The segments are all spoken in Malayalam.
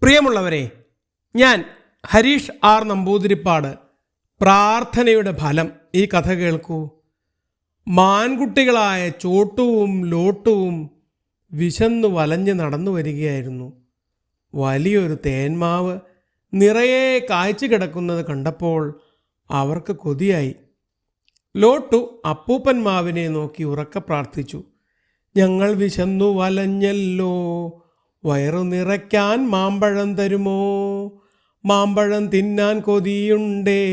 പ്രിയമുള്ളവരെ, ഞാൻ ഹരീഷ് ആർ നമ്പൂതിരിപ്പാട്. പ്രാർത്ഥനയുടെ ഫലം ഈ കഥ കേൾക്കൂ. മാൻകുട്ടികളായ ചോട്ടുവും ലോട്ടുവും വിശന്നു വലഞ്ഞ് നടന്നു വരികയായിരുന്നു. വലിയൊരു തേന്മാവ് നിറയെ കായ്ച്ചു കിടക്കുന്നത് കണ്ടപ്പോൾ അവർക്ക് കൊതിയായി. ലോട്ടു അപ്പൂപ്പൻ മാവിനെ നോക്കി ഉറക്കെ പ്രാർത്ഥിച്ചു, ഞങ്ങൾ വിശന്നു വലഞ്ഞല്ലോ, വയറു നിറയ്ക്കാൻ മാമ്പഴം തരുമോ, മാമ്പഴം തിന്നാൻ കൊതിയുണ്ടേ,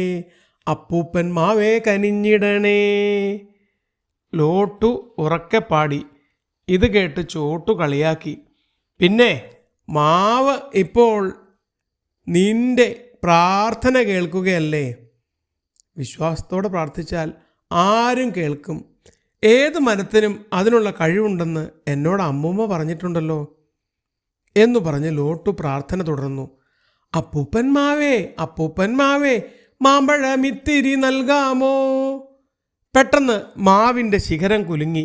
അപ്പൂപ്പൻ മാവേ കനിഞ്ഞിടണേ. ലോട്ടു ഉറക്കെ പാടി. ഇത് കേട്ട് ചോട്ടു കളിയാക്കി. പിന്നെ മാവ് ഇപ്പോൾ നിന്റെ പ്രാർത്ഥന കേൾക്കുകയല്ലേ? വിശ്വാസത്തോടെ പ്രാർത്ഥിച്ചാൽ ആരും കേൾക്കും. ഏത് മരത്തിനും അതിനുള്ള കഴിവുണ്ടെന്ന് എന്നോട് അമ്മൂമ്മ പറഞ്ഞിട്ടുണ്ടല്ലോ എന്നു പറഞ്ഞ് ലോട്ടു പ്രാർത്ഥന തുടർന്നു. അപ്പൂപ്പൻ മാവേ, അപ്പൂപ്പൻ മാവേ, മാമ്പഴമിത്തിരി നൽകാമോ. പെട്ടെന്ന് മാവിൻ്റെ ശിഖരം കുലുങ്ങി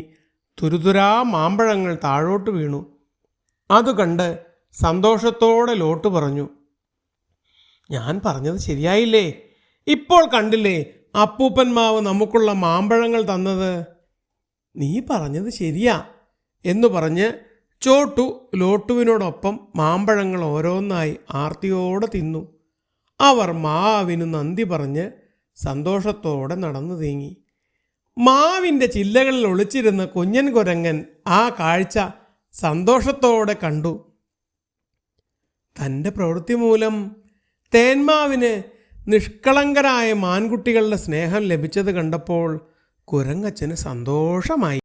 തുരുതുരാ മാമ്പഴങ്ങൾ താഴോട്ട് വീണു. അത് കണ്ട് സന്തോഷത്തോടെ ലോട്ടു പറഞ്ഞു, ഞാൻ പറഞ്ഞത് ശരിയായില്ലേ? ഇപ്പോൾ കണ്ടില്ലേ അപ്പൂപ്പൻ മാവ് നമുക്കുള്ള മാമ്പഴങ്ങൾ തന്നത്? നീ പറഞ്ഞത് ശരിയാ എന്നു പറഞ്ഞ് ചോട്ടു ലോട്ടുവിനോടൊപ്പം മാമ്പഴങ്ങൾ ഓരോന്നായി ആർത്തിയോടെ തിന്നു. അവർ മാവിന് നന്ദി പറഞ്ഞ് സന്തോഷത്തോടെ നടന്നു നീങ്ങി. മാവിൻ്റെ ചില്ലകളിൽ ഒളിച്ചിരുന്ന കുഞ്ഞൻ കുരങ്ങൻ ആ കാഴ്ച സന്തോഷത്തോടെ കണ്ടു. തൻ്റെ പ്രവൃത്തി മൂലം തേന്മാവിന് നിഷ്കളങ്കരായ മാൻകുട്ടികളുടെ സ്നേഹം ലഭിച്ചത് കണ്ടപ്പോൾ കുരങ്ങച്ചന് സന്തോഷമായി.